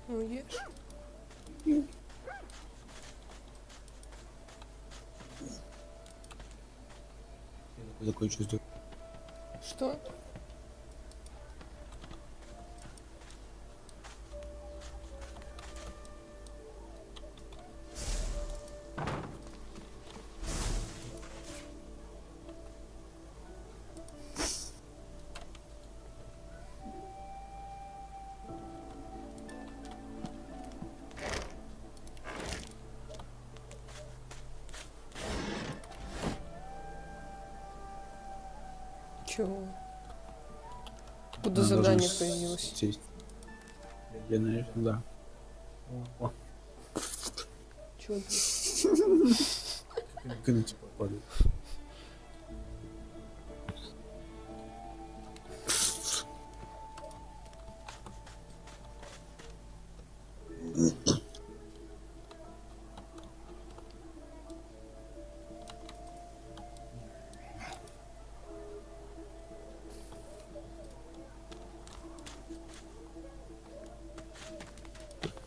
Ну, ешь. Закончу сделать. Что? Чего? Куда Она задание должна появилось? сесть. Я, наверное, да. О, Чего ты? как она типа падает.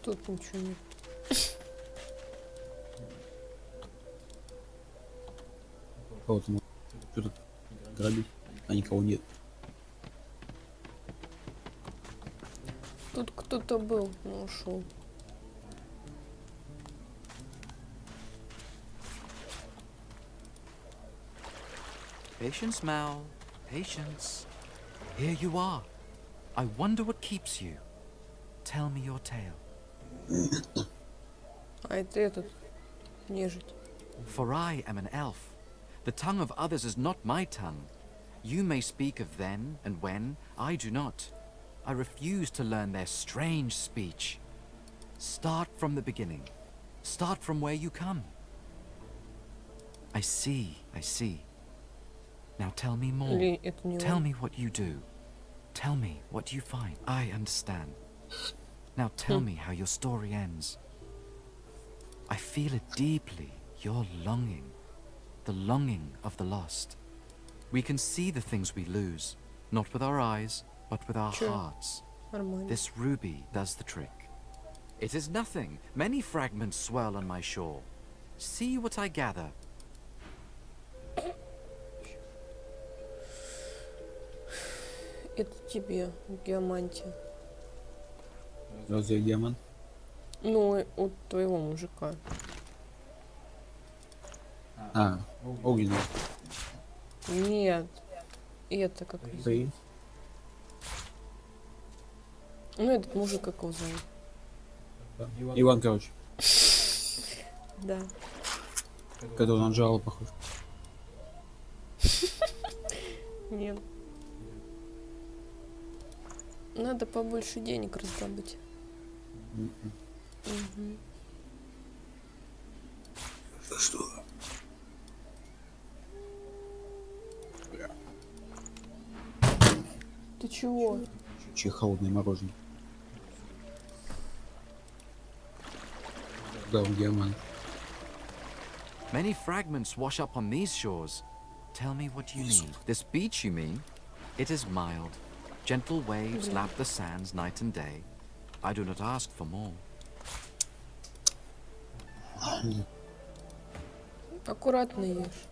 Тут ничего нет. Кого-то может что-то грабить, а никого нет. Тут кто-то был, но ушел. Patience, Mal. Patience. Here you are. I wonder what keeps you. Tell me your tale. А это этот, нежить. For I am an elf. The tongue of others is not my tongue. You may speak of then and when, I do not. I refuse to learn their strange speech. Start from the beginning. Start from where you come. I see, I see. Now tell me more. Или это не Tell он? me what you do. Tell me what you find. I understand. Now tell me how your story ends. I feel it deeply, your longing. The longing of the lost. We can see the things we lose, not with our eyes, but with our Sure. hearts. Нормально. This ruby does the trick. It is nothing. Many fragments swirl on my shore. See what I gather. Это тебе, геомантия. Разве я демон? Ну, от твоего мужика. А, огненный. Нет. Это как... Ты? Ну, этот мужик как его зовут? Да. Иван, короче. Да. Который на Джала похож. Нет. Надо побольше денег раздобыть. Мгм. Что? Ты чего? Че холодное мороженое. Да, он диамант. Many fragments wash up on these shores. Tell me what you need. This beach, you mean? It is mild. Gentle waves lap the sands night and day. I do not ask for more. Аккуратно ешь.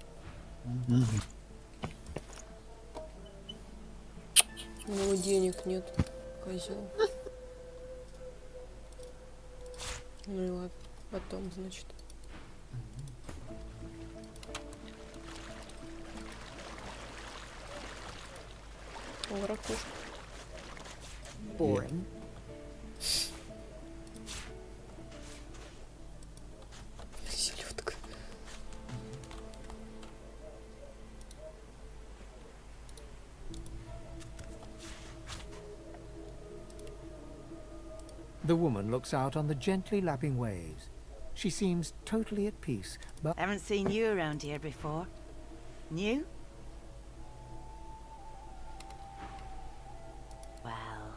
У него денег нет, козел. Ну и ладно, потом, значит. О, ракушка. Boring. Селедка. The woman looks out on the gently lapping waves. She seems totally at peace, but Haven't seen you around here before. New? Well,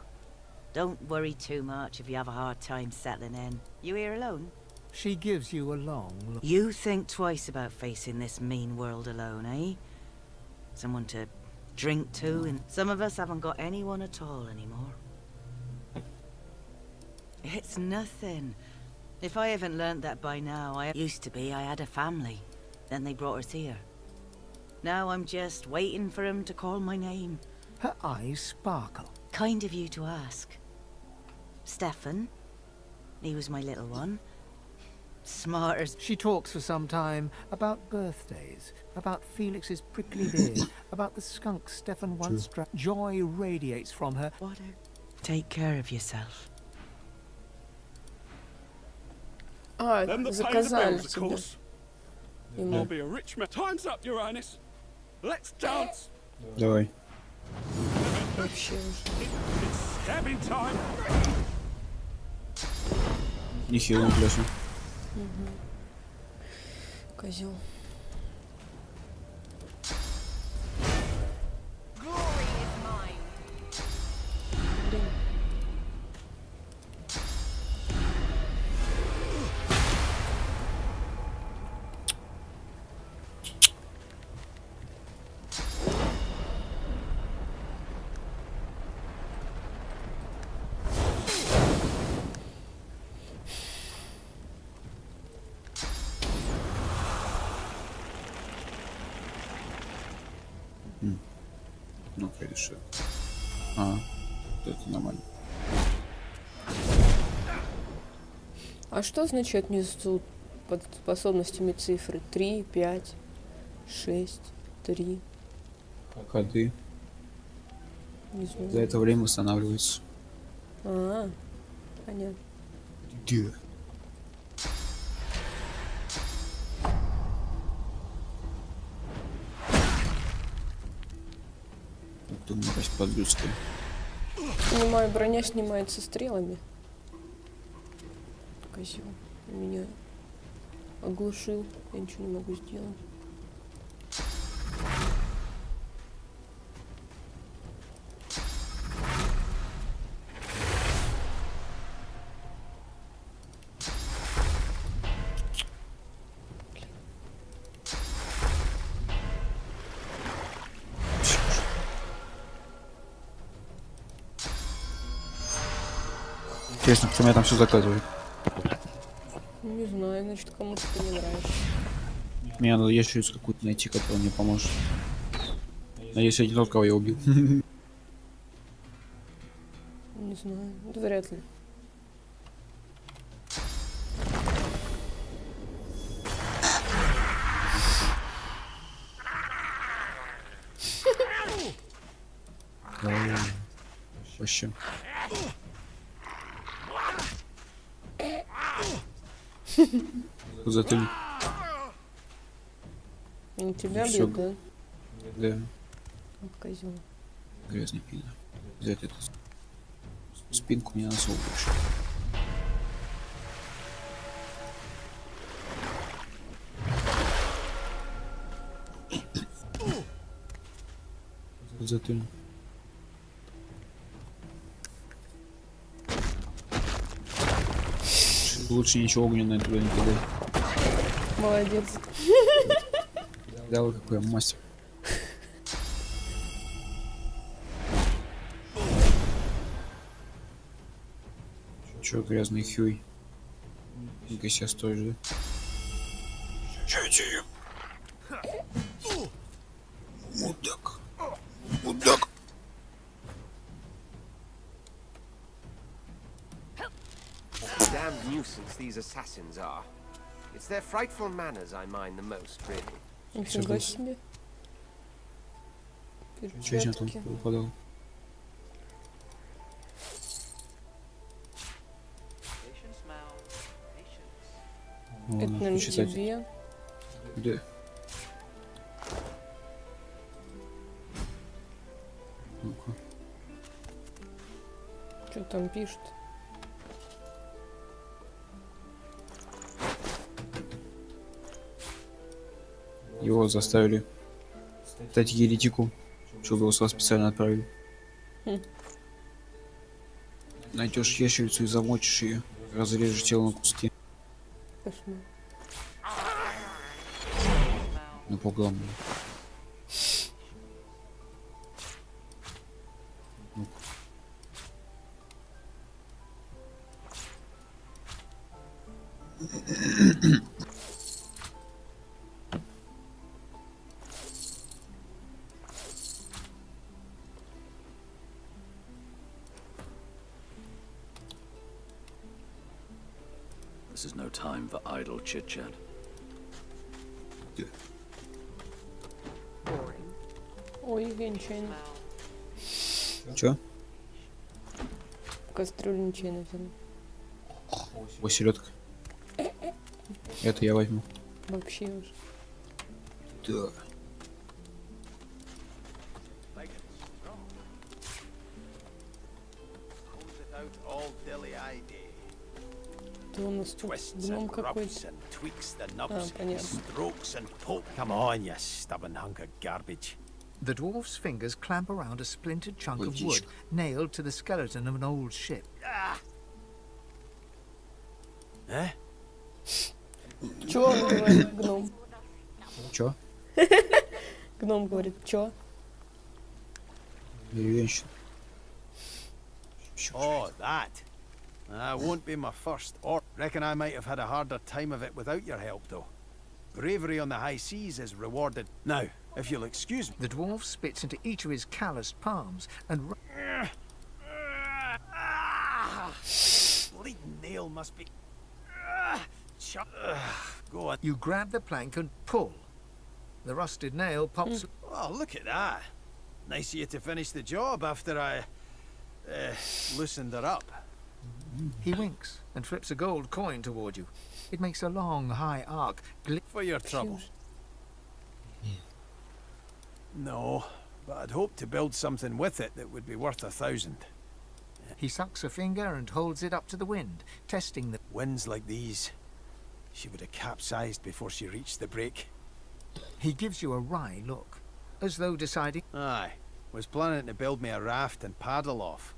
don't worry too much if you have a hard time settling in. You here alone? she gives you a long look. You think twice about facing this mean world alone, eh? Someone to drink to, and some of us haven't got anyone at all anymore. It's nothing. If I haven't learnt that by now, I used to be I had a family. Then they brought us here. Now I'm just waiting for him to call my name. Her eyes sparkle. Kind of you to ask. Stefan. He was my little one. Smart as... She talks for some time about birthdays, about Felix's prickly beard, about the skunk Stefan once struck. Joy radiates from her. Water. Take care of yourself. А, Them that pay the заказали bills, of тебе. course. Ему. I'll be a rich man. Time's up, Your Highness. Let's dance. Давай. Вообще уже. It's stabbing time. Нехило пляшу. Козел. Блин. Ну, решил. А, это нормально. А что означает внизу под способностями цифры? 3, 5, 6, 3. Ходы. Не знаю. За это время восстанавливается. А, понятно. Где? Ты мразь подлюдская. Понимаю, броня снимается стрелами. Козел. Меня оглушил. Я ничего не могу сделать. Интересно, кто меня там все заказывает. Не знаю, значит, кому-то ты не нравишься. Мне надо ящерицу какую-то найти, которая мне поможет. Надеюсь, это не тот, кого я убил. Не знаю. Да вряд ли. Вообще. Затыльник. Он тебя Всё. бьет, да? Да. Вот козел. Грязный пидор. Взять эту спинку мне насовываешь. Затыльник. Лучше ничего огненное туда не кидай. Молодец. Да вы какой я мастер. Чё, грязный хюй? Ника себя стоишь, да? Чё тебе? Мудак. Мудак. Damned nuisance these assassins are. It's their frightful manners I mind the most, really. Нифига Согласен. себе. Чё я там Перчатки. выпадал? Ну, Это, ладно, наверное, почитать. тебе. Да. Ну-ка. Что там пишет? Его заставили стать еретику, чтобы его сюда специально отправили. Хм. Найдешь ящерицу и замочишь ее, разрежешь тело на куски. Кошмар. На поглам. This is no time for idle chit-chat. Ой, венчание. Чё? Кастрюлю ничего не взяла. О, селедка. Это я возьму. Вообще уже. Да. То у нас тут гном какой-то. Понятно. Come on, you stubborn hunk of garbage. The dwarf's fingers clamp around a splintered chunk of Ой, wood nailed to the skeleton of an old ship. Eh? Чё он говорит, гном? Чё? Гном говорит, чё? Деревенщина. Oh, that. Won't be my first. Or reckon I might have had a harder time of it without your help, though. Bravery on the high seas is rewarded. Now, if you'll excuse me. The dwarf spits into each of his calloused palms and Bleeding nail must be. Go on. you grab the plank and pull. The rusted nail pops. Oh, look at that. Nice of you to finish the job after I loosened her up. He winks and flips a gold coin toward you. It makes a long, high arc. For your trouble. No, but I'd hoped to build something with it that would be worth 1,000. He sucks a finger and holds it up to the wind, testing the. Winds like these, she would have capsized before she reached the break. He gives you a wry look, as though deciding. Aye, was planning to build me a raft and paddle off.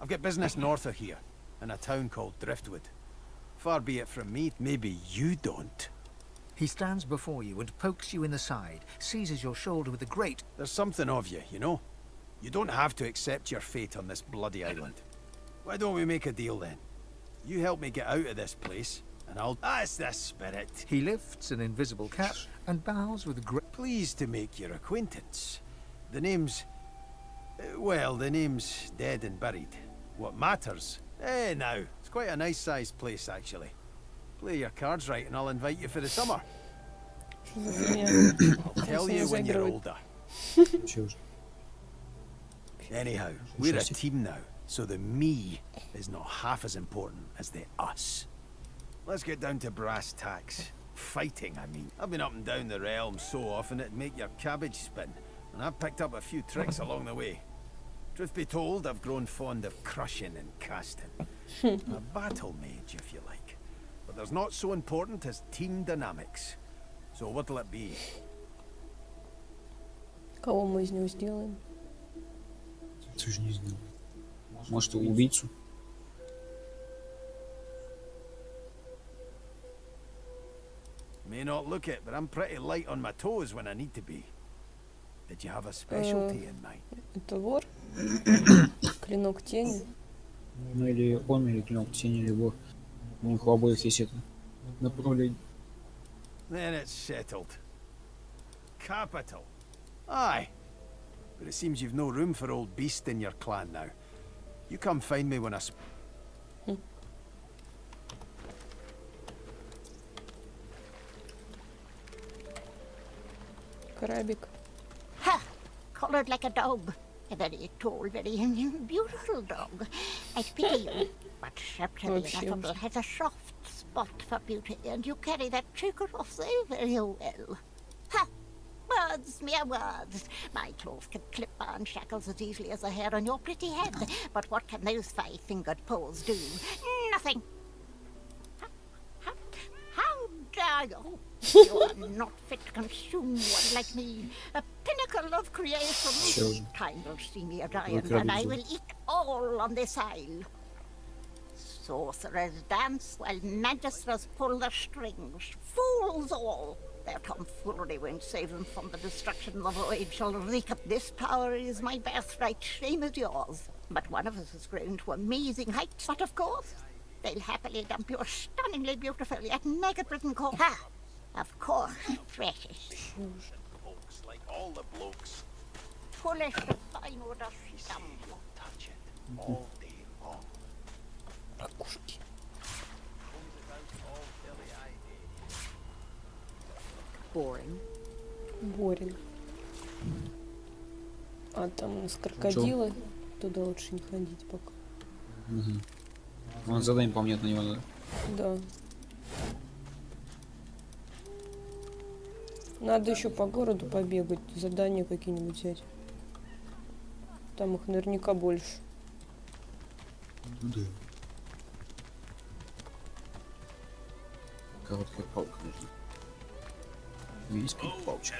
I've got business north of here, in a town called Driftwood. Far be it from me, maybe you don't. He stands before you and pokes you in the side, seizes your shoulder with a great. There's something of you, you know? You don't have to accept your fate on this bloody island. Why don't we make a deal then? You help me get out of this place, and I'll... That's the spirit. He lifts an invisible cap and bows with a great. Pleased to make your acquaintance. The name's... well, the name's dead and buried. What matters? Now, it's quite a nice-sized place, actually. Play your cards right and I'll invite you for the summer. Что за фигня? I'll tell you when you're older. Чё уже? Anyhow, we're a team now, so the me is not half as important as the us. Let's get down to brass tacks. Fighting, I mean. I've been up and down the realm so often it'd make your cabbage spin, and I've picked up a few tricks along the way. Truth be told, I've grown fond of crushing and casting. A battle mage, if you like. But there's not so important as team dynamics. So what'll it be? Кого мы из него сделаем? Ты же не знаю. Может, убийцу? May not look it, but I'm pretty light on my toes when I need to be. Did you have a specialty in mind? Это вор? Клинок тени? Ну или он, или клинок тени, или вор. У них у обоих есть это направление. Then it's settled. Capital. Aye. But it seems you've no room for old beast in your clan now. You come find me when I... Крабик. Ha! Collared like a dog. A very tall, very beautiful dog. I pity you. But certainly Affable has a soft spot for beauty, and you carry that trigger off so very well. Ha! Words, mere words. My claws can clip iron shackles as easily as the hair on your pretty head. But what can those five-fingered paws do? Nothing. How dare you? You are not fit to consume one like me. A pinnacle of creation. Time will see me a giant, and I will eat all on this isle. Sorcerers dance while magistrats pull the strings. Fools all! Their tomfoolery won't save them from the destruction the void shall wreak up. This power is my birthright, same as yours. But one of us has grown to amazing heights. But of course, They'll happily dump your stunningly beautiful yet naked-ridden corpse. Ha! Of course, precious. Blokes like all the blokes. Foolish to find with us scum. Touch it all day long. Ракушки. Boring. Борин. А там у нас крокодилы. Туда лучше не ходить пока. Угу. Вон задание, по мне, на него надо. Да. Надо еще по городу побегать, задания какие-нибудь взять. Там их наверняка больше. Да. Короткая палка нужна. Есть палочка.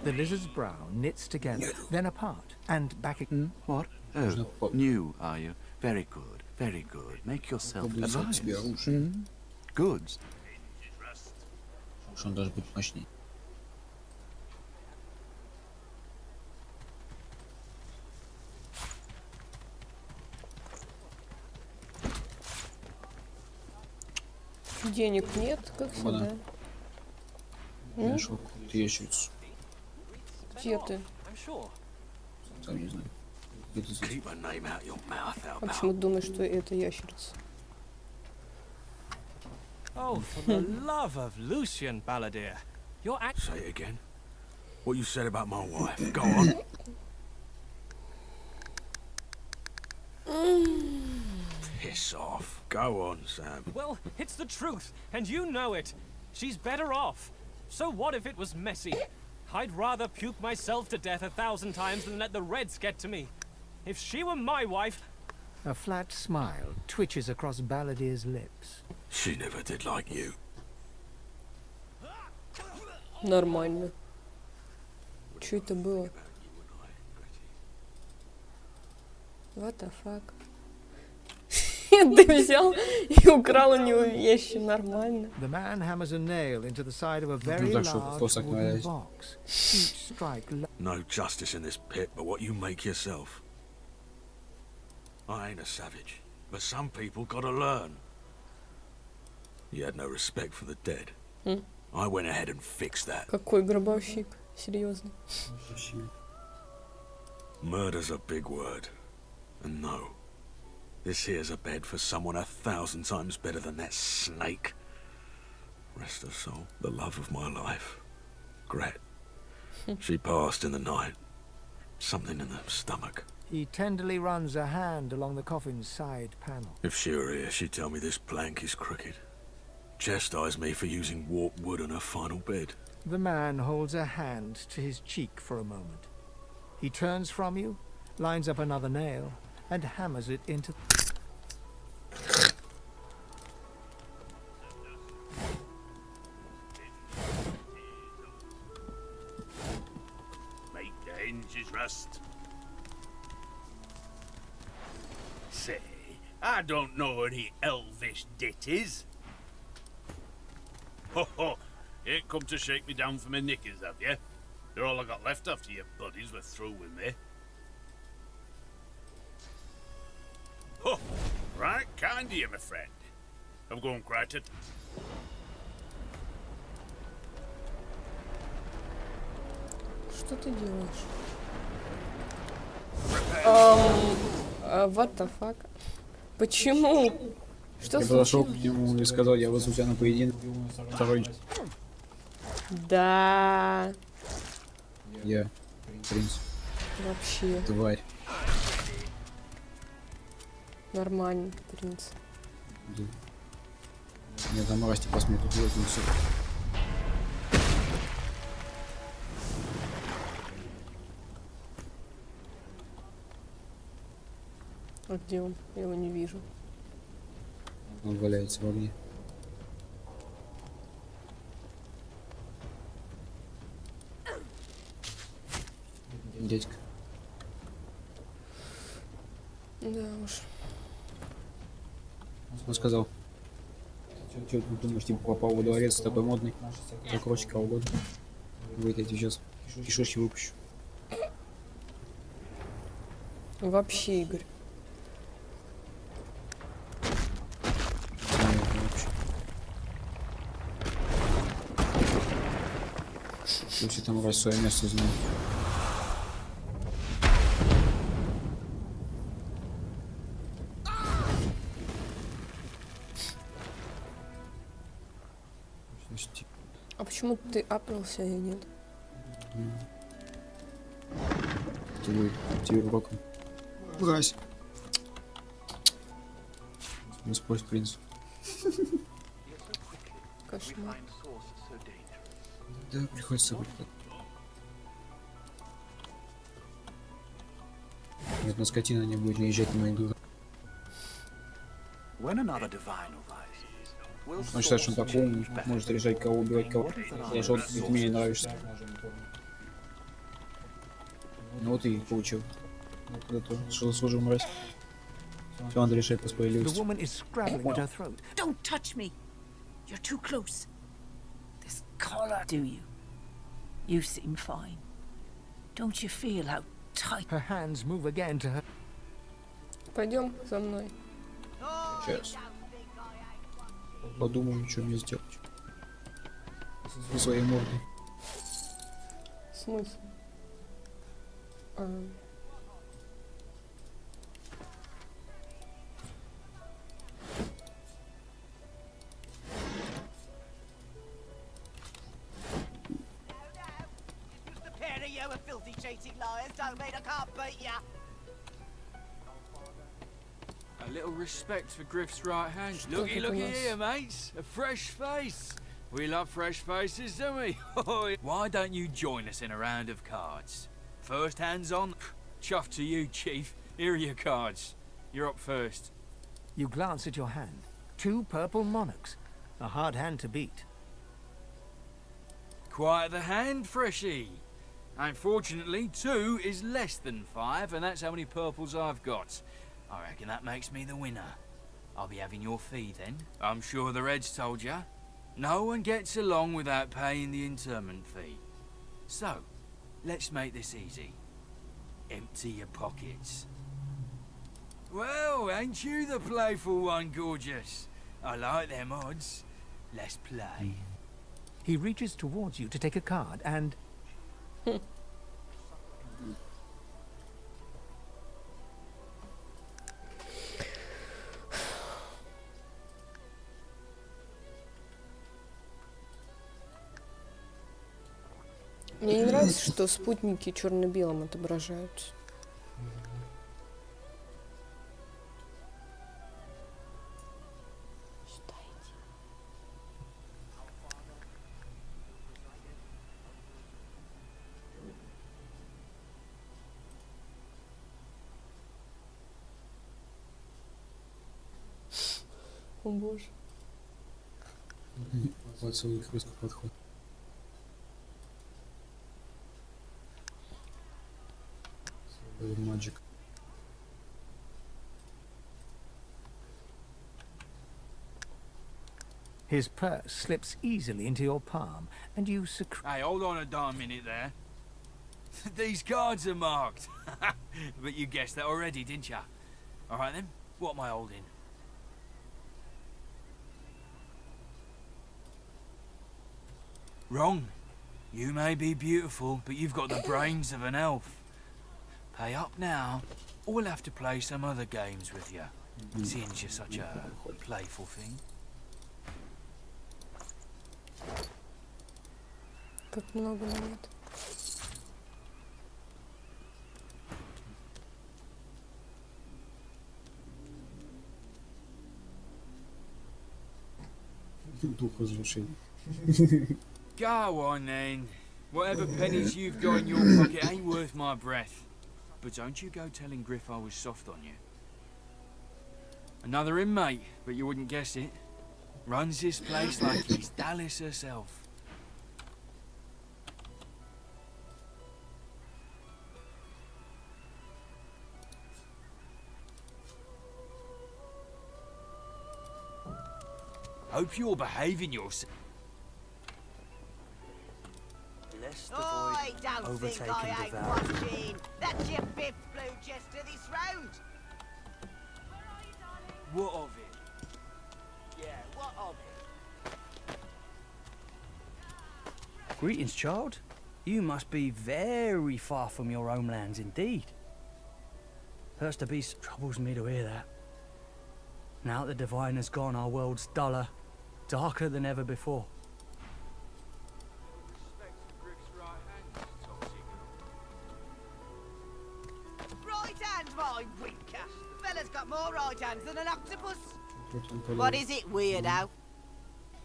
The lizard's brow knits together, then apart, and back again. What? Oh, new, are you? Very good, very good. Make yourself at Тебе оружие. Goods. Что он даже будет мощнее. Денег нет, как всегда. Я нашел какую-то ящерицу. Где ты? Сам не знаю. Где ты здесь? Keep a name out your mouth, А Albert. почему думаешь, что это ящерица? Oh, for the love of Lucian, Balladeer. Your act. Say it again. What you said about my wife. Go on. Piss off. Go on, Sam. Well, it's the truth, and you know it. She's better off. So what if it was messy? I'd rather puke myself to death 1,000 times than let the Reds get to me. If she were my wife... A flat smile twitches across Balladier's lips. She never did like you. Нормально. Что это было? What the fuck? Ты взял и украл у него вещи. Нормально. The man hammers a nail into the side of a very так, large что так wooden валясь. box. Each strike No justice in this pit but what you make yourself. I ain't a savage, but some people gotta learn. You had no respect for the dead. I went ahead and fixed that. Какой гробовщик? Серьезно. Murder's a big word. And no, this here's a bed for someone 1,000 times better than that snake. Rest her soul, the love of my life. Gret. She passed in the night. Something in the stomach. He tenderly runs a hand along the coffin's side panel. If she were here, she'd tell me this plank is crooked. Chastise me for using warped wood on her final bed. The man holds a hand to his cheek for a moment. He turns from you, lines up another nail, and hammers it into... Make the hinges rust. Say, I don't know any elvish ditties. Ho ho! Ain't come to shake me down for my knickers, have you? They're all I got left after your buddies were through with me. Ho! Right kind of you, my friend. I'm going quite a... Что ты делаешь? What the fuck? Почему? Что Я подошел к случилось? нему и сказал, я вызову тебя на поединок. Второй. Да. Я принц. Вообще. Тварь. Нормально, принц. Да. Мне там расти посмеет тут выгнуться. А где он? Я его не вижу. Он валяется в огне. Дядька. Да уж. Он сказал, что ты думаешь, типа попал во дворец такой модный, закройся кого угодно. Говорит, я тебе сейчас кишочки выпущу. Вообще, Игорь. Если там раз свое место знает. А почему ты апнулся, а я нет? Тебе уроком. Брась. Господь принц. Кошмар. Да, приходится выпадать. Нет, на скотина не будет наезжать на мою дура. Он считает, что он так умный, может решать, кого убивать, кого. Я что, ты мне не нравишься. Ну вот и получил. Что заслужил, мразь. Все надо решать по справедливости. Don't touch me. You're too close. This collar, do you? You seem fine. Don't you feel how tight? Her hands move again to her. Пойдем за мной. Сейчас. Подумаю, что мне сделать. Со своей мордой. Смысл? A little respect for Griff's right hand. Looky, looky here, mates. A fresh face. We love fresh faces, don't we? Why don't you join us in a round of cards? First hands on. Chuff to you, Chief. Here are your cards. You're up first. You glance at your hand. 2 purple monarchs. A hard hand to beat. Quite the hand, Freshy. Unfortunately, 2 is less than 5, and that's how many purples I've got. I reckon that makes me the winner. I'll be having your fee then. I'm sure the Reds told ya. No one gets along without paying the interment fee. So, let's make this easy. Empty your pockets. Well, ain't you the playful one, gorgeous? I like them odds. Let's play. He reaches towards you to take a card and... Мне не нравится, что спутники черно-белым отображаются. О боже. Вот свой русский подход. Magic. His purse slips easily into your palm, and you Hey, hold on a darn minute there. These cards are marked. But you guessed that already, didn't ya? All right then, what am I holding? Wrong. You may be beautiful, but you've got the brains of an elf. Pay up now, or we'll have to play some other games with you. Seeing you're such a playful thing. Как много монет. Дух разрушения. Go on then. Whatever pennies you've got in your pocket ain't worth my breath. But don't you go telling Griff I was soft on you. Another inmate, but you wouldn't guess it. Runs this place like he's Dallas herself. Hope you're behaving yourself. I don't think I ain't watching. That's your 5th blue jester this round. What of it? Yeah, what of it? Greetings, child. You must be very far from your homelands indeed. Hurts to be troubles me to hear that. Now that the divine has gone, our world's duller, darker than ever before. Right hand, my winker. The fella's got more right hands than an octopus. What is it, weirdo?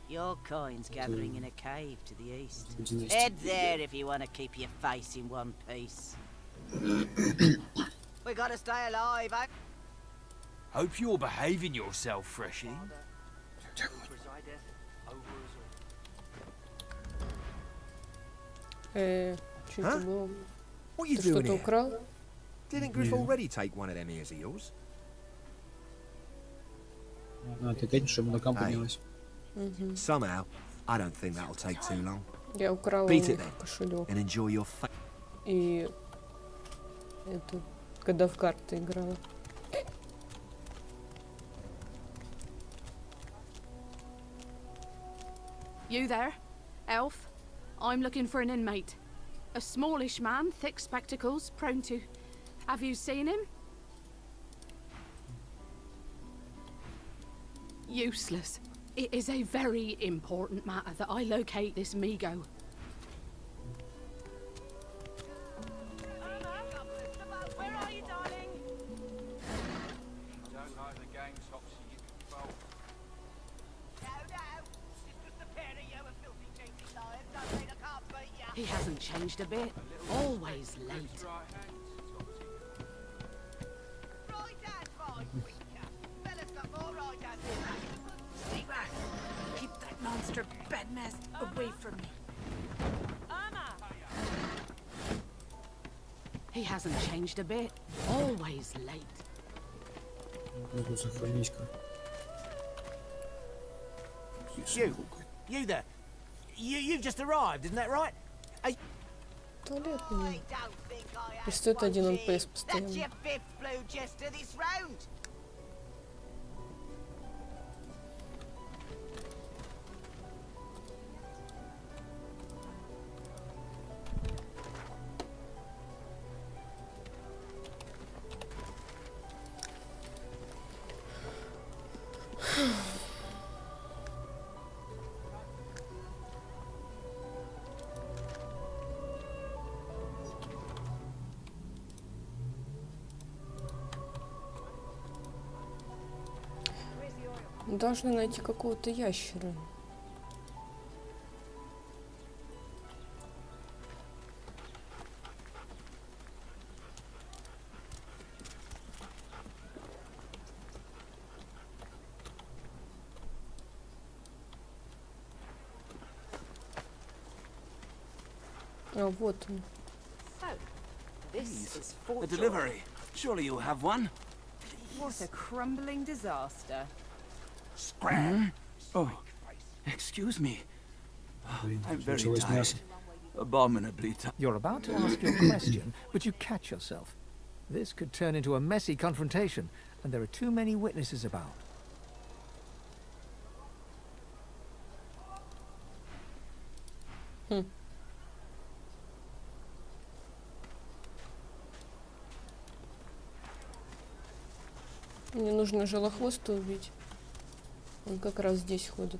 Your kind's gathering in a cave to the east. Head there if you want to keep your face in one piece. We gotta stay alive, eh? Hope you're behaving yourself, Freshie. Что это было? What you Ты doing что-то here? украл? Didn't Griff already take one of them ears of yours? А, ты хоть, чтобы на кампу поднялась. Somehow, I don't think that'll take too long. Я украла у Beat it них then, кошелек. and enjoy your fate. И это, когда в карты играла. You there, elf? I'm looking for an inmate. A smallish man, thick spectacles, prone to... Have you seen him? Useless. It is a very important matter that I locate this Migo. Where are you, darling? Don't like the gang topsy you control. No, no. It's just a pair of you with filthy cheeky liars. Don't mean I can't beat ya. He hasn't changed a bit. Always late. Right hand, my winker. Fella's got more right hands than an octopus. Stay back. Keep that monster bed mess away from me. He hasn't changed a bit. Always late. Могу сохранить-ка. You there. You've just arrived, isn't that right? Туалетный. Don't think I am И стоит один watching. НПС That's постоянно. your fifth blue jester this round. Должны найти какого-то ящера. А вот он. This is A delivery. Surely you'll have one. What a crumbling disaster. Scram. Oh, excuse me. I'm very Началось tired. мясо. Abominably tired. You're about to ask your question, but you catch yourself. This could turn into a messy confrontation, and there are too many witnesses about. Мне нужно желохвоста убить. Он как раз здесь ходит.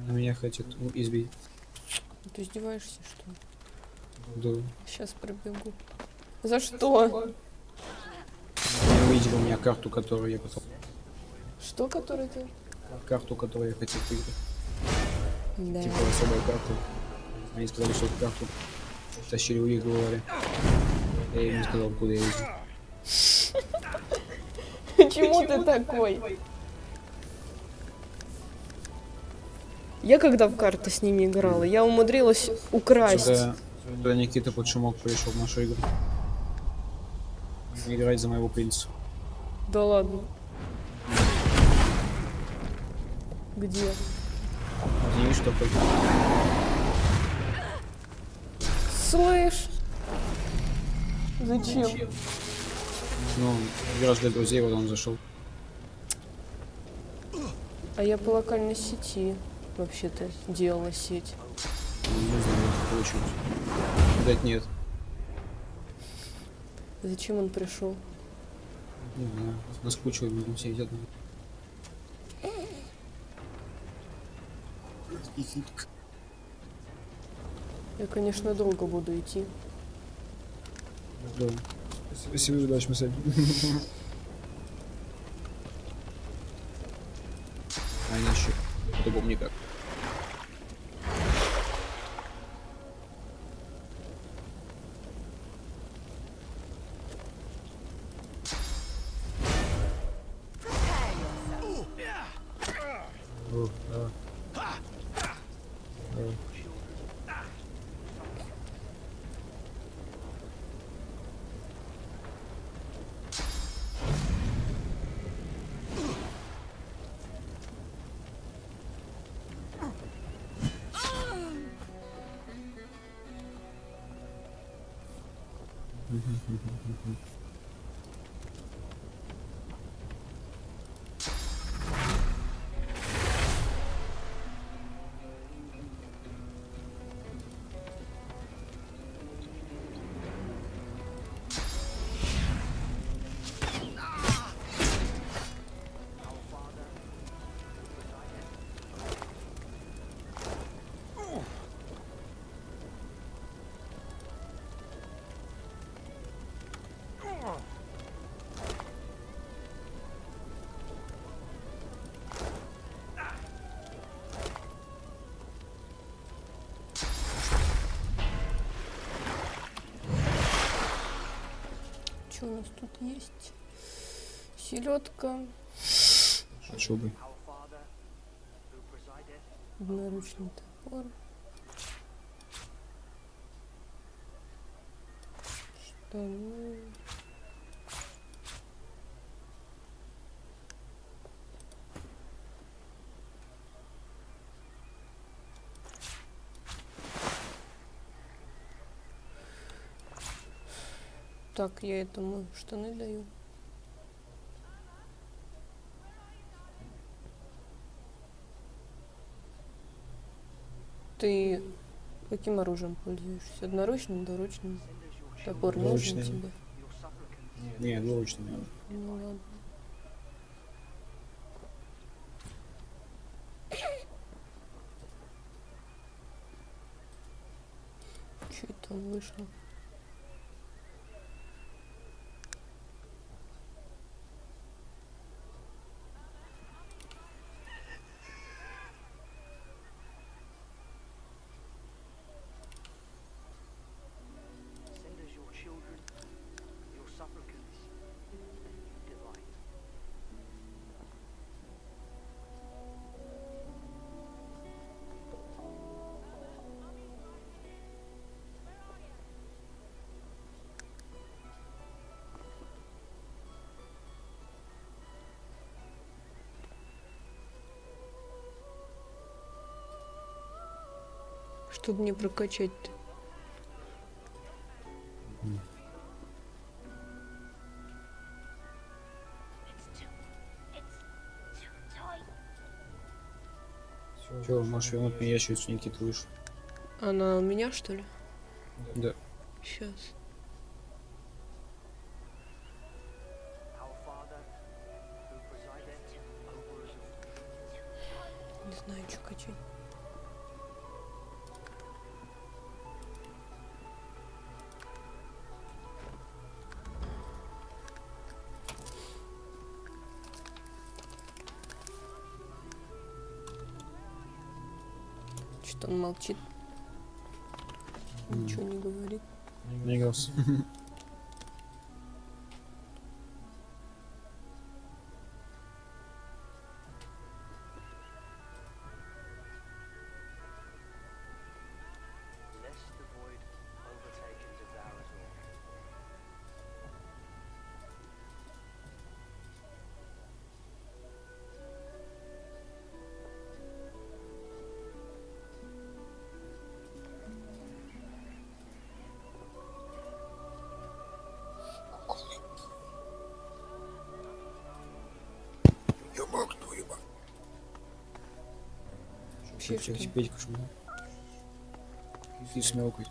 На меня хотят избить. Ты издеваешься, что ли? Да. Сейчас пробегу. За что? Не увидел у меня карту, которую я потом... Что, который ты? Карту, которую я хотел выиграть. Да. Типа особая карта. Они сказали, что эту карту тащили у их, говорили. Я им не сказал, куда я ездил. Почему ты такой? Я когда в карты с ними играла, я умудрилась украсть. Когда Никита под шумок пришел в нашу игру. Играть за моего принца. Да ладно. Где? Видишь, что такое? Слышь? Зачем? Ну, играешь для друзей, вот он зашел. А я по локальной сети вообще-то делала сеть. Не знаю, получилось. Видать, нет. Зачем он пришел? Не знаю. Наскучило, видимо, все идет. Я, конечно, долго буду идти. Да. Спасибо, удачи, Масаль. А иначе по-другому никак. Что у нас тут есть? Селедка. Шубы. Одноручный топор. Штаны. Так, я этому штаны даю. Ты каким оружием пользуешься? Одноручным, двуручным? Топор нужен тебе? Не, двуручный. Ну ладно. Что это он вышел? Что мне прокачать-то? Чё, можешь вернуть мне ящерицу, Никита, выше? Она у меня, что ли? Да. Сейчас. Не знаю, что качать. Что он молчит? Ничего не говорит. Не игрался. И смелкать.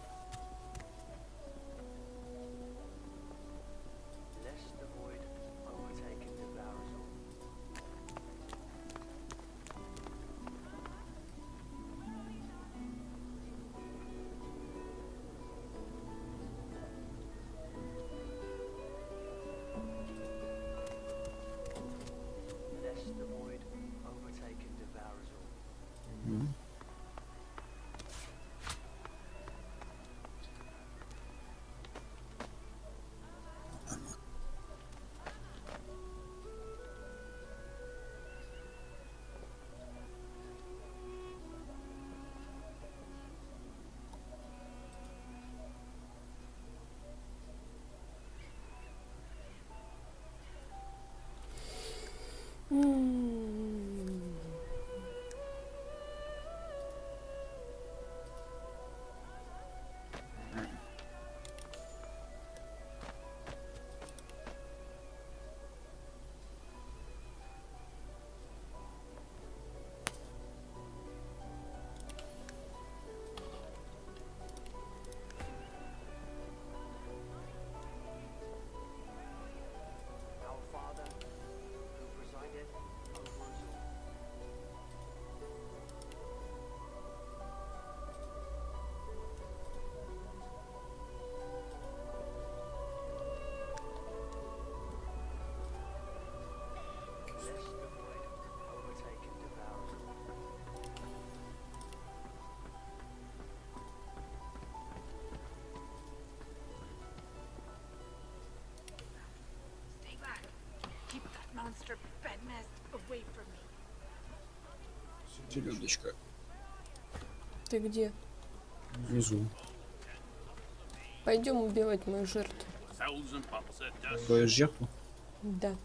Monster bednest away from me. Селедочка. Ты где? Внизу. Пойдем убивать мою жертву. Твою жертву? Да.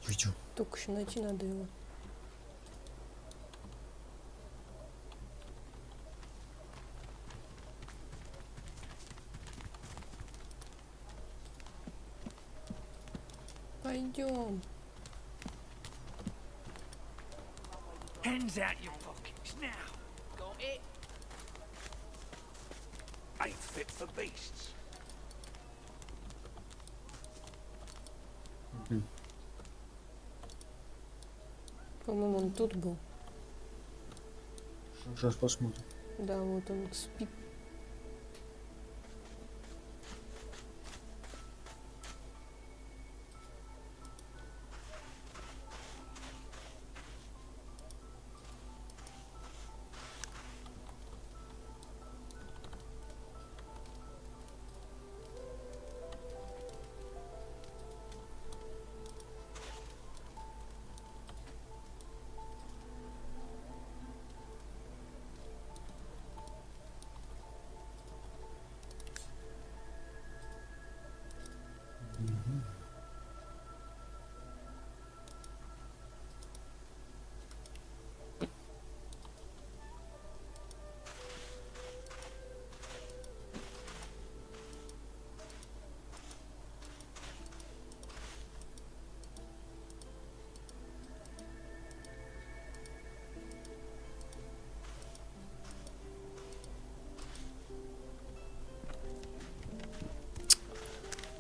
Пойдем. Только еще найти надо его. Пойдем. Hands out your pockets now. Got it. Ain't fit for beasts. По-моему, он тут был. Сейчас посмотрим. Да, вот он спит.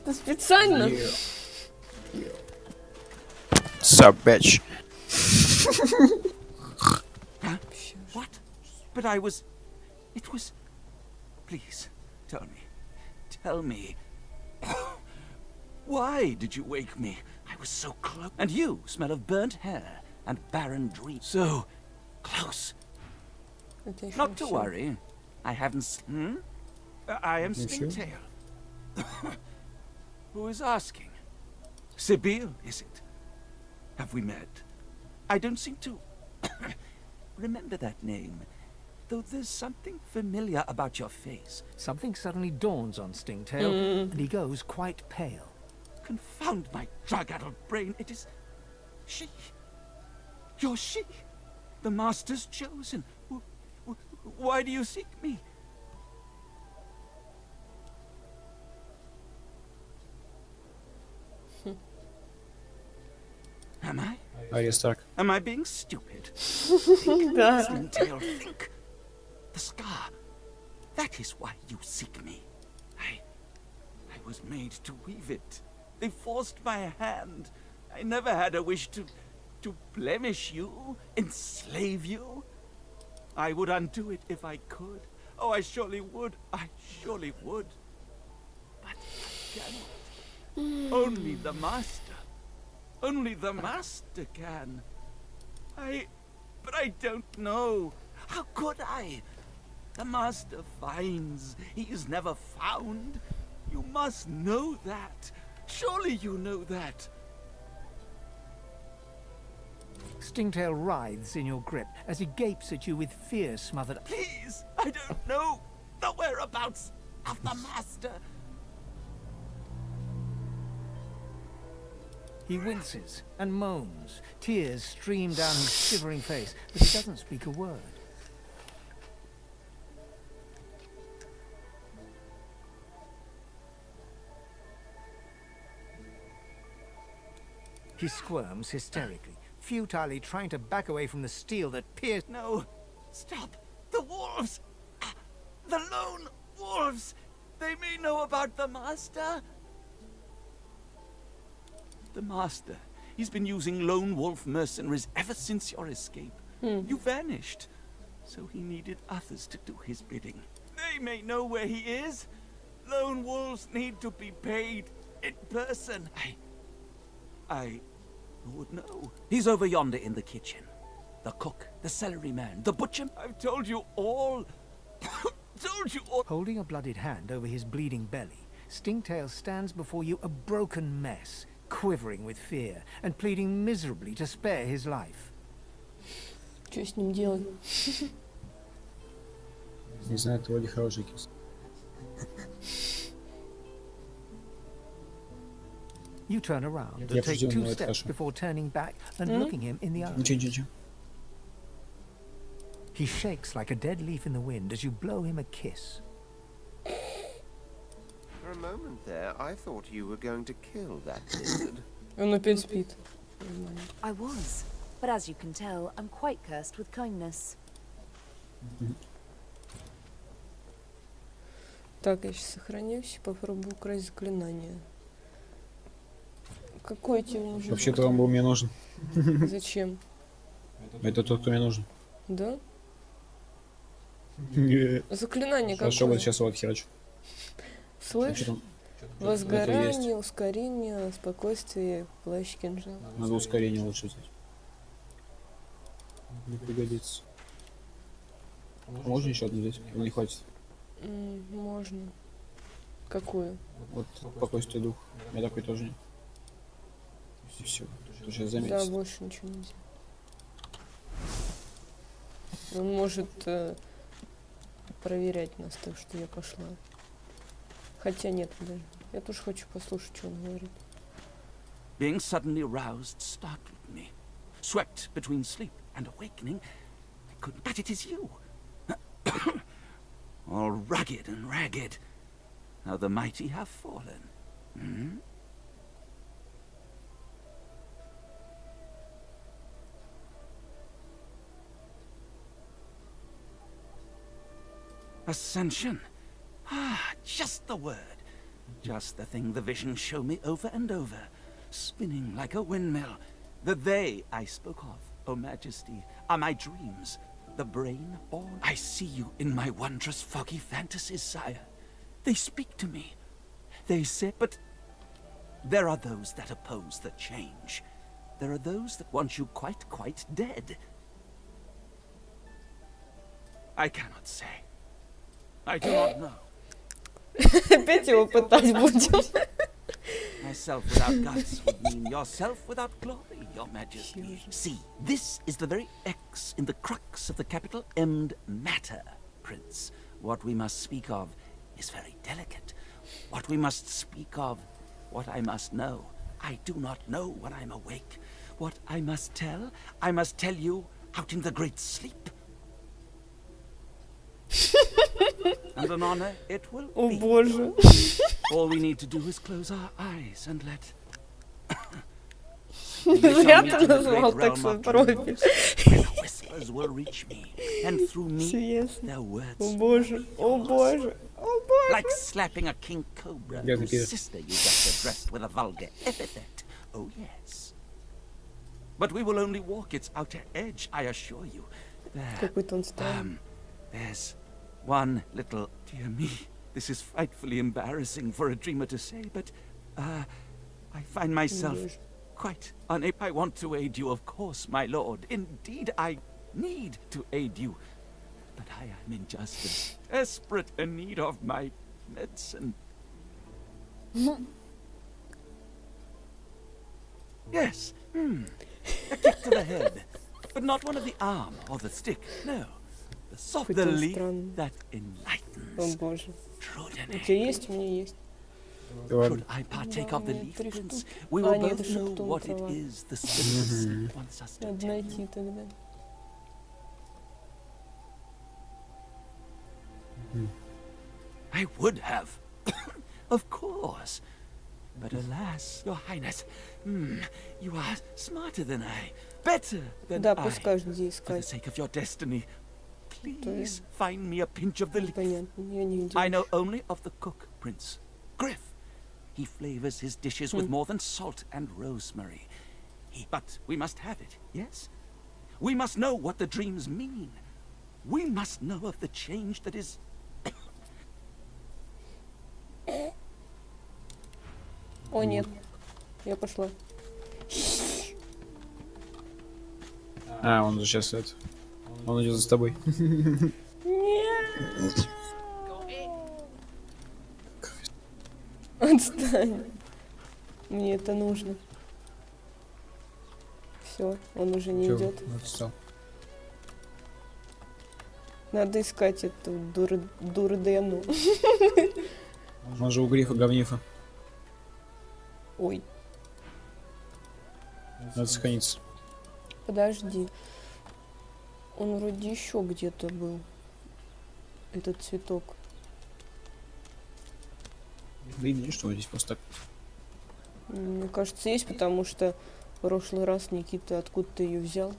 Ты специально? Sup, bitch. Huh? What? But I was... It was... Please, tell me. Tell me. Why did you wake me? I was so close. And you smell of burnt hair and barren dreams. So close. Not to worry. I haven't... I am Stingtail. Who is asking? Sibyl, is it? Have we met? I don't seem to remember that name, though there's something familiar about your face. Something suddenly dawns on Stingtail, and he goes quite pale. Confound my drug-addled brain. It is... she. You're she. The Master's chosen. Why do you seek me? Am I? Аристарк. Am I being stupid? Think, Да. Stingtail, think. The scar. That is why you seek me. I was made to weave it. They forced my hand. I never had a wish to blemish you, enslave you. I would undo it if I could. Oh, I surely would. I surely would. But I cannot. Only the master. Only the master can. But I don't know. How could I? The master finds. He is never found. You must know that. Surely you know that. Stingtail writhes in your grip as he gapes at you with fear smothered. Please, I don't know the whereabouts of the master. He winces and moans. Tears stream down his shivering face, but he doesn't speak a word. He squirms hysterically, futilely trying to back away from the steel that pierced. No, stop! The wolves! The lone wolves! They may know about the master. The master, he's been using lone wolf mercenaries ever since your escape. You vanished, so he needed others to do his bidding. They may know where he is. Lone wolves need to be paid in person. I would know. He's over yonder in the kitchen. The cook, the celery man, the butcher. I've told you all. Told you all. Holding a bloodied hand over his bleeding belly, Stingtail stands before you a broken mess, quivering with fear and pleading miserably to spare his life. Что с ним делать? Не знаю, это вроде хороший кис. You turn around and take 2 steps before turning back and looking him in the eye. Ничего. He shakes like a dead leaf in the wind as you blow him a kiss. For a moment there, I thought you were going to kill that lizard. Он опять спит. I was, but as you can tell, I'm quite cursed with kindness. Так, я сейчас сохранюсь и попробую украсть заклинание. Какой тебе нужен? Вообще-то он был мне нужен. Зачем? Это тот, кто мне нужен. Да? Заклинание какое? Хорошо, вот сейчас его отхерачу. Слышь? Возгорание, ускорение, спокойствие, плащ, кинжал. Надо ускорение лучше взять. Не пригодится. Можно еще одну взять? Или не хватит? Можно. Какую? Вот спокойствие дух. У меня такой тоже нет. И все. Ты сейчас заметишь. Да, больше ничего нельзя. Он может проверять нас, так что я пошла. Хотя нет, подожди. Я тоже хочу послушать, что он говорит. Being suddenly roused startled me. Swept between sleep and awakening, I couldn't. But it is you. All rugged and ragged. How the mighty have fallen. Hmm? Ascension. Ah, just the word. Just the thing the visions show me over and over. Spinning like a windmill. The they I spoke of, O Majesty, are my dreams. The brain born. I see you in my wondrous foggy fantasies, sire. They speak to me. They say, but there are those that oppose the change. There are those that want you quite dead. I cannot say. I do not know. Опять его пытать будем. Myself without guts would mean yourself without glory, your majesty. See, this is the very X in the crux of the capital M'd matter, prince. What we must speak of is very delicate. What we must speak of, what I must know. I do not know when I'm awake. What I must tell you out in the great sleep. And an honor it will О be. боже. All we need to do is close our eyes and let... Зря ты назвал так свой профиль. others will reach me, and through me, their words. О боже, о боже, о боже. Like slapping a king cobra whose sister you just addressed with a vulgar epithet. Oh yes. But we will only walk its outer edge, I assure you. Какой-то он странный. There's one little... Dear me, this is frightfully embarrassing for a dreamer to say, but, I find myself quite unable. I want to aid you, of course, my lord. Indeed, I need to aid you. But I am in just as desperate a need of my medicine. Yes, a kick to the head. But not one of the arm or the stick, no. The soft leaf that enlightens. О боже. У тебя есть? У меня есть. Should I partake of the leaf, Prince? We will both know what it is the spirit wants us to Надо найти тогда. I would have. Of course. But alas, Your Highness, you are smarter than I, better than Да, I. пускай где For the искать. sake of your destiny, please find me a pinch of the leaf. Понятно, я не видела. I know only of the cook, Prince. Griff. He flavors his dishes with more than salt and rosemary. But we must have it, yes? We must know what the dreams mean. We must know of the change that is... О, нет. Я пошла. А, он же сейчас это... Он идет за тобой. Нет. Отстань. Мне это нужно. Все, он уже не Чё, идет. отстал? Надо искать эту дурдену. Он же у грифа говнифа. Ой, Надо сохраниться. подожди. Он вроде еще где-то был. Этот цветок. Да и не, что здесь просто так. Мне кажется, есть, потому что в прошлый раз Никита откуда-то ее взял.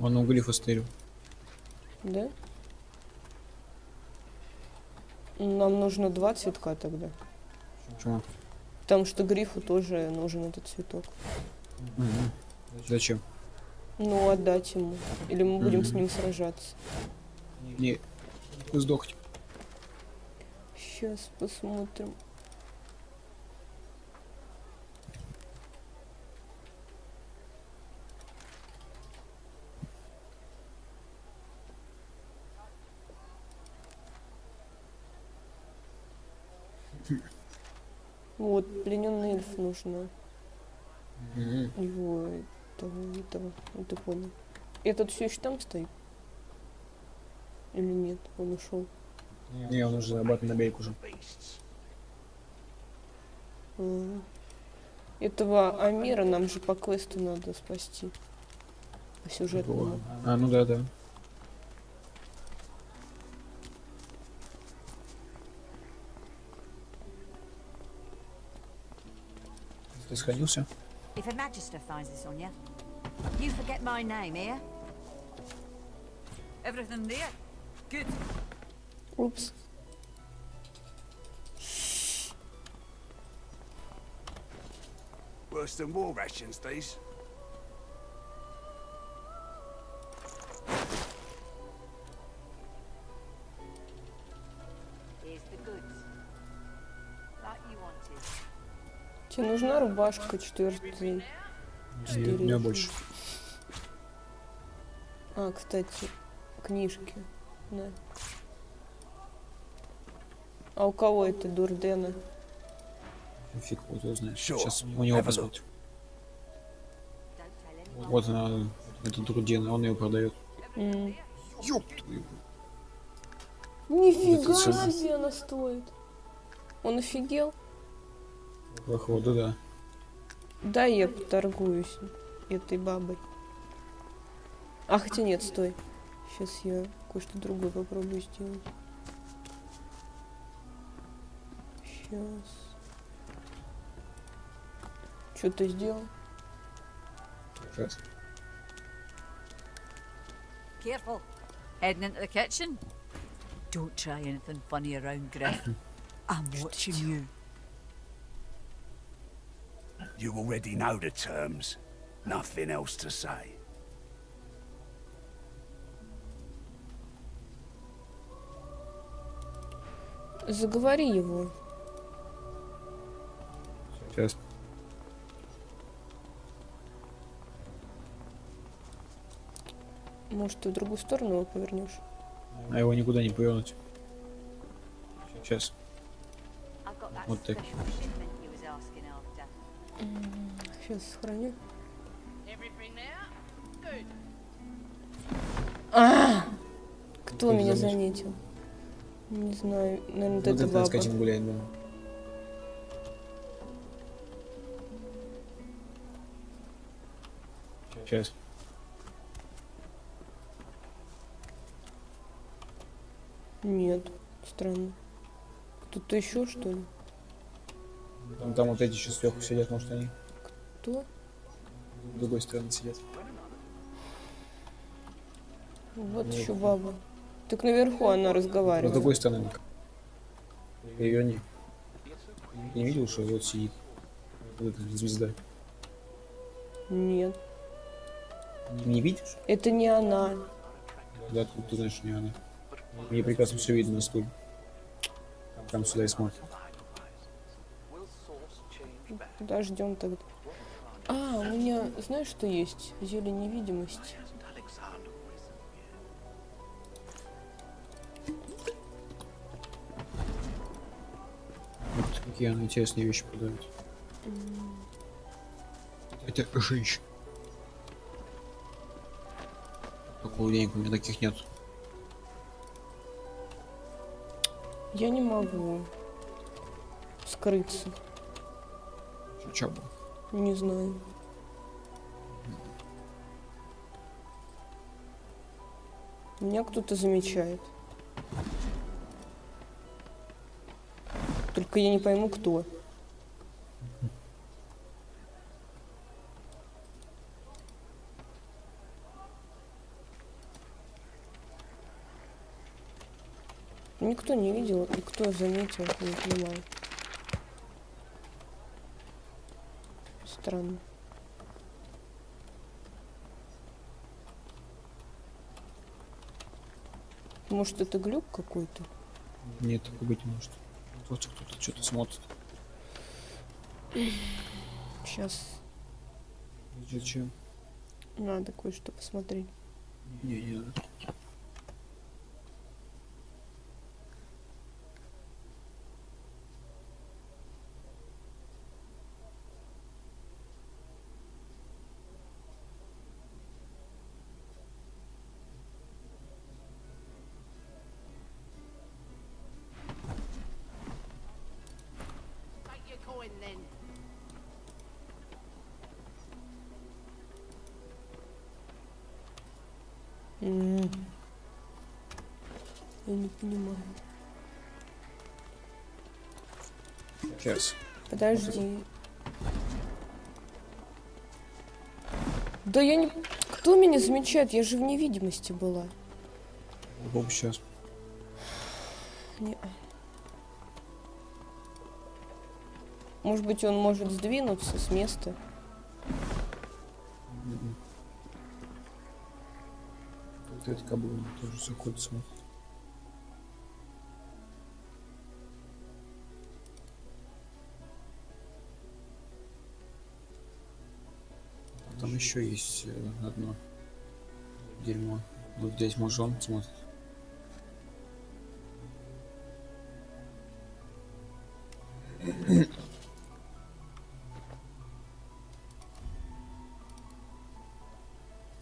Он у грифа стырил. Да? Нам нужно 2 цветка тогда. Почему? Потому что грифу тоже нужен этот цветок. Зачем? Ну, отдать ему. Или мы будем с ним сражаться. Не, сдохнь. Сейчас посмотрим. Вот, плененный эльф нужно. Его, этого. Ну, ты понял. Этот все еще там стоит? Или нет? Он ушел. Не, он уже обратно на берег уже. Этого Амира нам же по квесту надо спасти. По сюжетному. А, ну да, да. Ты сходился? If a magister finds this on you, you forget my name here. Everything there? Good. Упс. Worse than war rations, these. Here's the goods. Like you wanted. Тебе нужна рубашка 4? У меня больше. А, кстати, книжки. Да. А у кого это дурдена? Фиг вот его знает. Сейчас у него посмотрим. Вот она, это Дурдена, он ее продает. Ёп твою. Нифига себе она стоит. Он офигел? Походу, да. Да, я поторгуюсь этой бабой. А, хотя нет, стой. Сейчас я кое-что другое попробую сделать. Сейчас. Что ты сделал? Сейчас. Careful. Heading into the kitchen? Don't try anything funny around, Griff. I'm watching you. You already know the terms. Nothing else to say. Заговори его. Сейчас. Может, ты в другую сторону его повернешь? А его никуда не повернуть. Сейчас. Вот так. Сейчас сохраню. Кто меня заметил? Не знаю, наверное, вот эта баба. Скотин гуляет, да. Сейчас. Нет, странно. Кто-то еще, что ли? Там вот эти еще сверху сидят, может они? Кто? С другой стороны сидят. Вот еще баба. Так наверху она разговаривает. С другой стороны. Переверни. Ты не видел, что вот сидит? Вот эта звезда. Нет. Не видишь? Это не она. Да, откуда ты знаешь, что не она? Мне прекрасно все видно на стуле. Там сюда и смотрит. Подождем тогда. А, у меня, знаешь, что есть? Зелень невидимости. Вот какие она интересные вещи продает. Это женщина. Такого денег у меня таких нет. Я не могу скрыться. Чё было? Не знаю. Меня кто-то замечает. Только я не пойму, кто. Никто не видел, и кто заметил, не понимаю. Странно. Может, это глюк какой-то? Нет, такого быть не может. Просто кто-то что-то смотрит. Сейчас. Зачем? Надо кое-что посмотреть. Не надо. Я не понимаю. Сейчас. Подожди. Да я не... Кто меня замечает? Я же в невидимости была. Бог сейчас. Не... Может быть, он может сдвинуться с места? Вот это каблук тоже заходит, смотрит. Там еще есть одно дерьмо. Вот здесь мужон смотрит.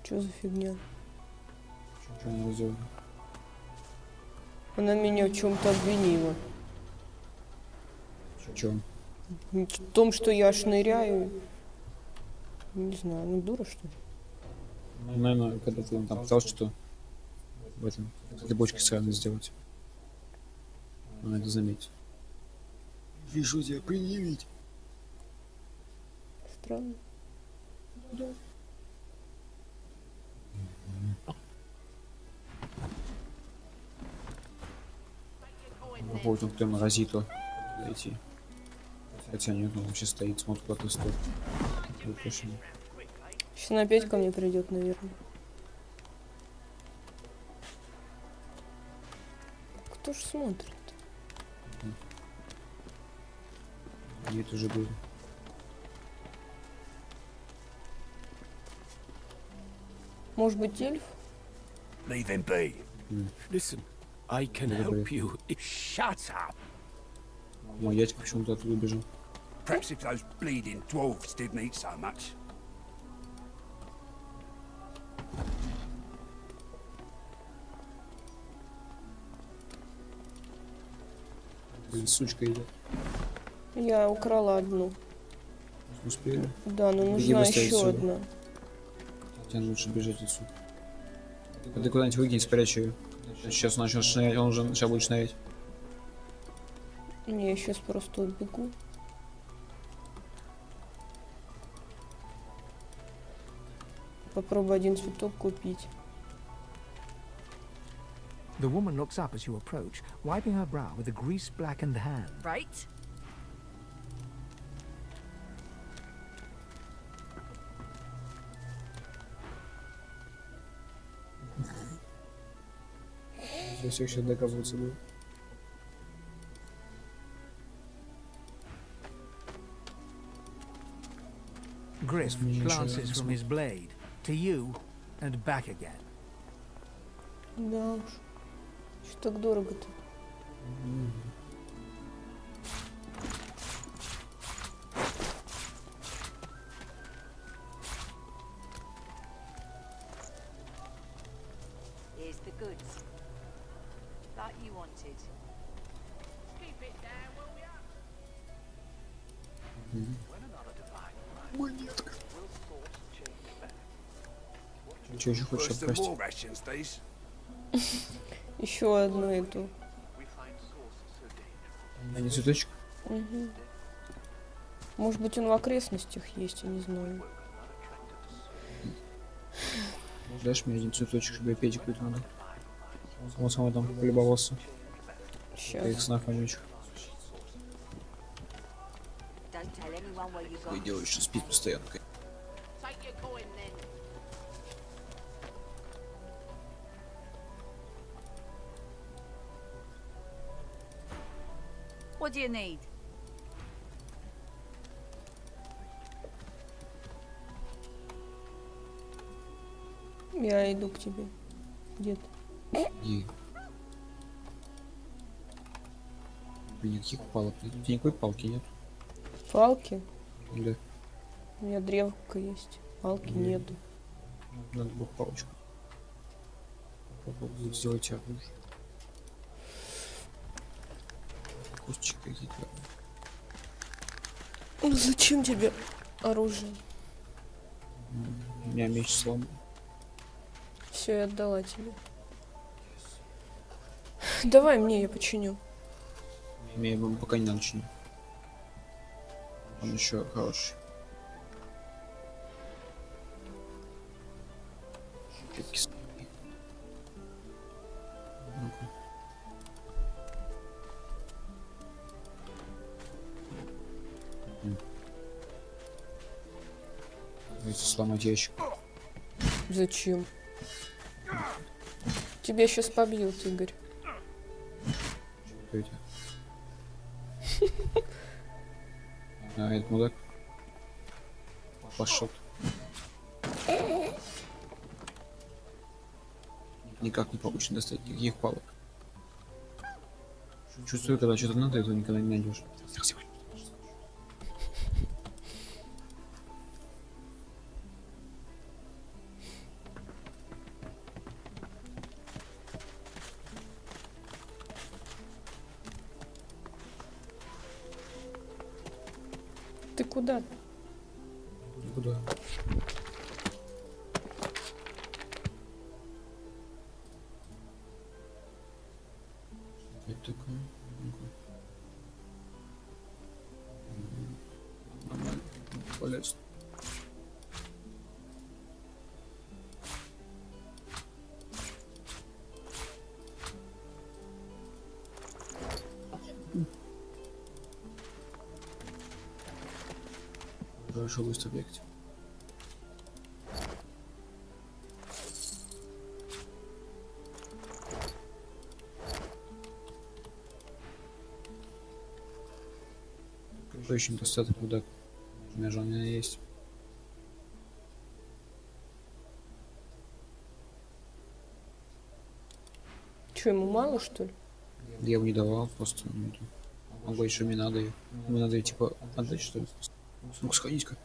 Что за фигня? Что она сделала? Она меня в чем-то обвинила. В чем? В том, что я шныряю. Не знаю, ну дура, что ли? Наверное, когда ты там пытался что в этом, с этой бочкой странно сделать. Она это заметит. Решу тебя предъявить. Странно. Да. попробовать он к той морозиту дойти. Хотя нет, он вообще стоит, смотрит куда-то стоит. Сейчас он опять ко мне придет, наверное. Кто ж смотрит? Нет, уже было. Может быть, эльф? Leave him be. Listen, I can help you. Shut up. Мой дядька почему-то оттуда убежал. Perhaps if those bleeding dwarves didn't eat so much. Блин, сучка идет. Я украла одну. Успели? Да, но Беги нужна быстрее еще отсюда. одна. Тебе лучше бежать отсюда. А ты куда-нибудь выкинь, спрячь ее. Сейчас он начнет шнырять, он уже сейчас будет шнырять. Не, я сейчас просто убегу. Попробуй один цветок купить. The woman looks up as you approach, wiping her brow with a grease-blackened hand. Right? Здесь всех сейчас доказываться будет. Grisp glances from his blade to you and back again. Да уж. Что так дорого-то? Here's the goods. That you wanted. Keep it down, will ya? Монетка. Че еще хочешь Worse than обкрасть? war rations, these. Еще одну эту. А не цветочек? Угу. Может быть, он в окрестностях есть, я не знаю. Дашь мне один цветочек, чтобы я петь какой-то надо. Вот самый там полюбовался. Сейчас. Их снах вонючих. Don't tell anyone where you got Ой, девочка что спит постоянно. Take your coin then. What do you need? Я иду к тебе. Дед. И... Блин, никаких палок нет. У тебя никакой палки нет? Палки? Да. У меня древка есть. Палки нету. Надо было палочку. Попробую сделать оружие. Косточки какие-то. Ну зачем тебе оружие? У меня меч сломан. Все, я отдала тебе. Давай мне, я починю. Мне его пока не надо чинить. Он еще хороший. Ну-ка. Давайте сломать ящик. Зачем? Тебя сейчас побьют, Игорь. Что это? А, этот мудак. Пошел. Никак не получится достать никаких палок. Чувствую, когда что-то надо, этого никогда не найдешь. Ты куда? Куда? Это такое? Нормально. Валяется. Хорошо, быстро бегать. Какой еще недостаток, когда у меня же он есть. Че, ему мало, что ли? Я ему не давал, просто. Он говорит, что мне надо ее. Мне надо ее, типа, отдать, что ли? Ну-ка, сходить-ка.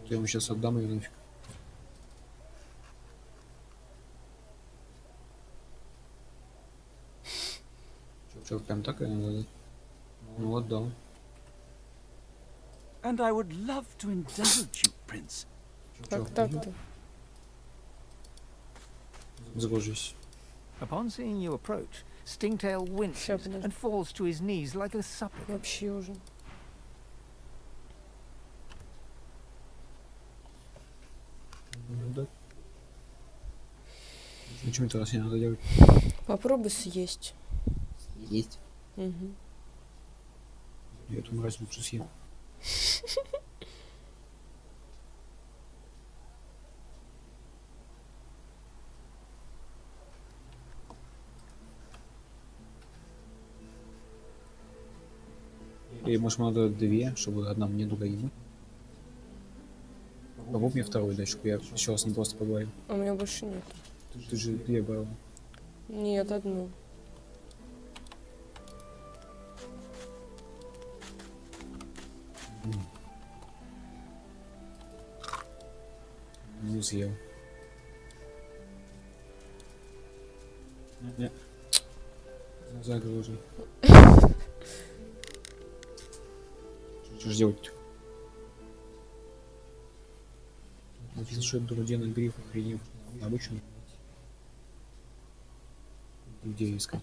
Я ему сейчас отдам ее нафиг. Что, прям так ее надо дать? Ну, отдал. And I would love to indulge you, Prince. Как так-то? Загружусь. Upon seeing you approach, Stingtail winces and falls to his knees like a supplicant. Вообще уже. Да. Почему это раз не надо делать? Попробуй съесть. Есть. Угу. Я эту мразь лучше съем. Или, может, надо две, чтобы одна мне, другая ему. Попробуй мне вторую дать, чтобы я еще раз не просто поговорил. А у меня больше нет. Ты же две брала. Нет, одну. Не съел. Нет. Загружен. Что ж делать? Написано, что это друденный гриф охренел. Обычный. Где искать?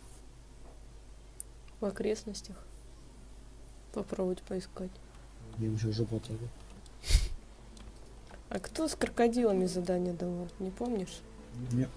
В окрестностях. Попробовать поискать. Мне еще жопу оторвал. А кто с крокодилами задание давал? Не помнишь? Нет.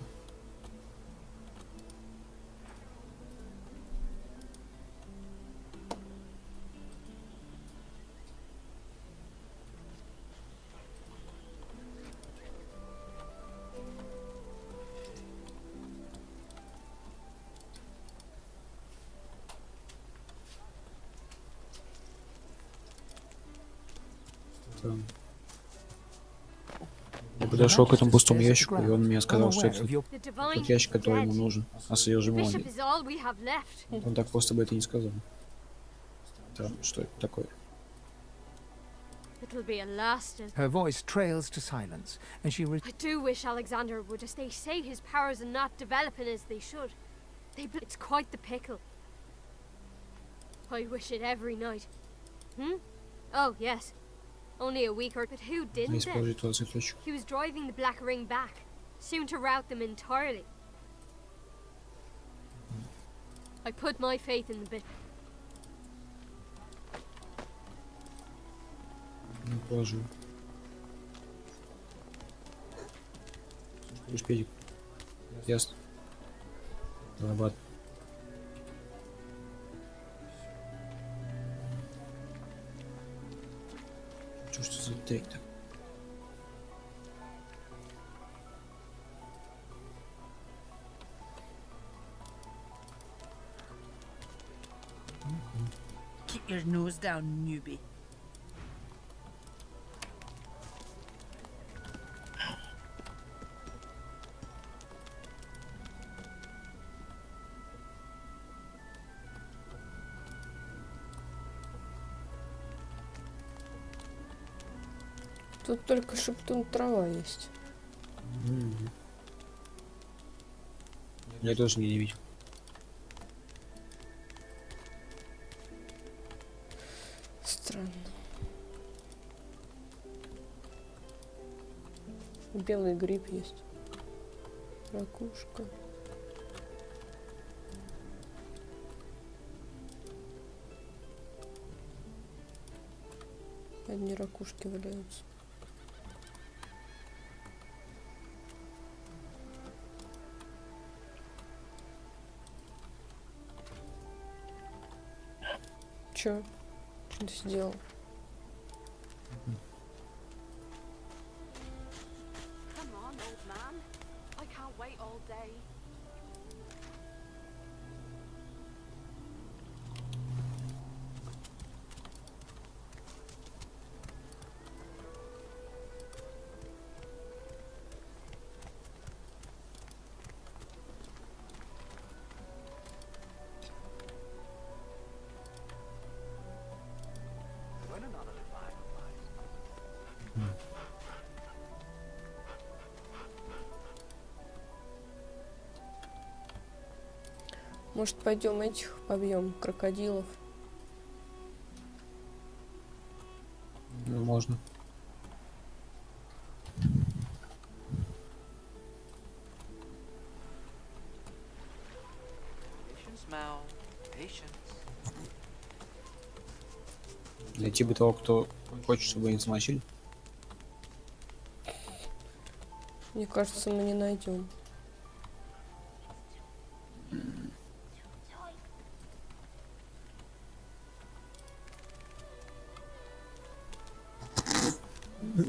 Я подошел к этому пустому ящику, и он мне сказал, что это тот ящик, который ему нужен, а содержимое он так просто бы это не сказал. Да, что это такое? It'll be a lasting. Her voice trails to silence, and she I do wish Alexander would, as they say his powers are not developing as they should. It's quite the pickle. I wish it every night. Oh, yes. Only a week or... But who didn't then? He was driving the Black Ring back, soon to rout them entirely. I put my faith in the bit. Не положу. Слушай, Петик. Ясно. Зарабатывай. Что за трек-то? Keep your nose down, newbie. Тут только шептун трава есть. Я тоже не видел. Странно. Белый гриб есть. Ракушка. Одни ракушки валяются. Чё? Сделал. Come on, old man. I can't wait all day. Может, пойдем этих побьем, крокодилов? Ну, можно. Найти бы того, кто хочет, чтобы они замочили. Мне кажется, мы не найдем.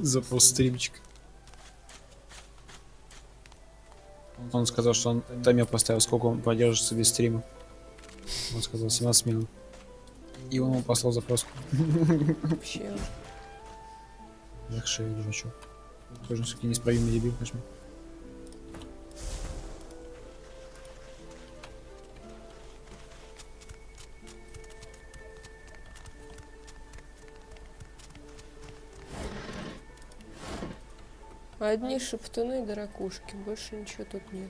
Запрос стримчик. Он сказал, что он таймер поставил, сколько он продержится без стрима. Он сказал 17 минут. И он ему послал запрос. Вообще. Эх, шея, дурачок. Тоже все-таки неисправимый дебил, конечно. Одни шептуны да ракушки, больше ничего тут нет.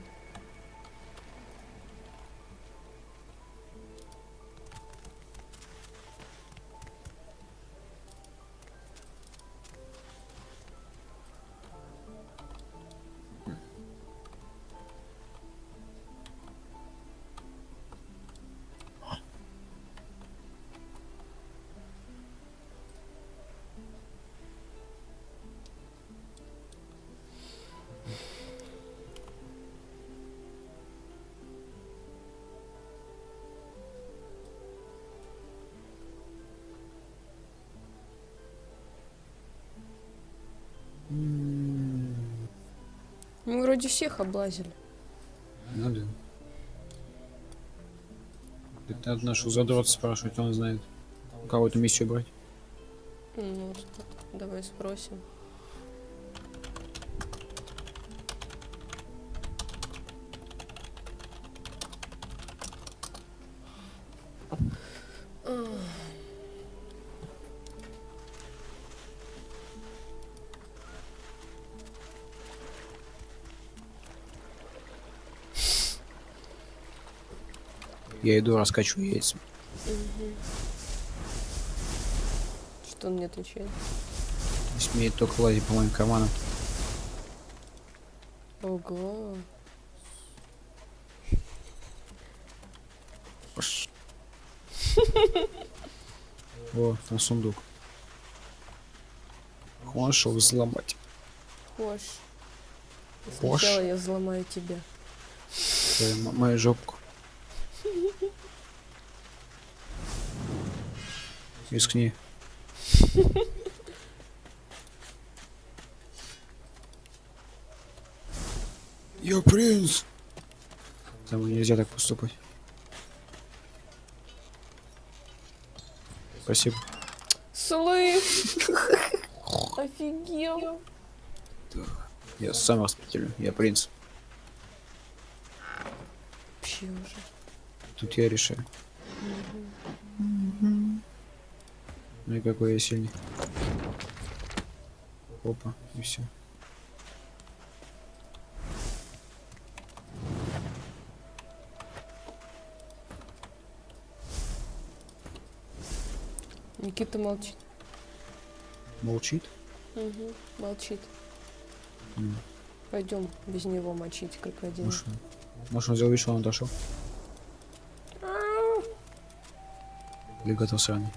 Мы вроде всех облазили. Ну да. Это надо нашу задрота спрашивать, он знает. У кого эту миссию брать. Ну, давай спросим. Я иду раскачиваю яйца. Что он мне отвечает? Смеет только лазить по моим карманам. Ого. О, там сундук. Хочешь его взломать? Хочешь. Хочешь? Сначала я взломаю тебя. Мою жопку. Рискни. Я принц. Там нельзя так поступать. Спасибо. Слышь! Офигел. Я сам распределю. Я принц. Вообще уже. Тут я решаю. Ну и какой я сильный. Опа, и все. Никита молчит. Молчит? Угу, молчит. Пойдем без него мочить крокодила. Может он сделал вид, что он отошел? Или готов сраный?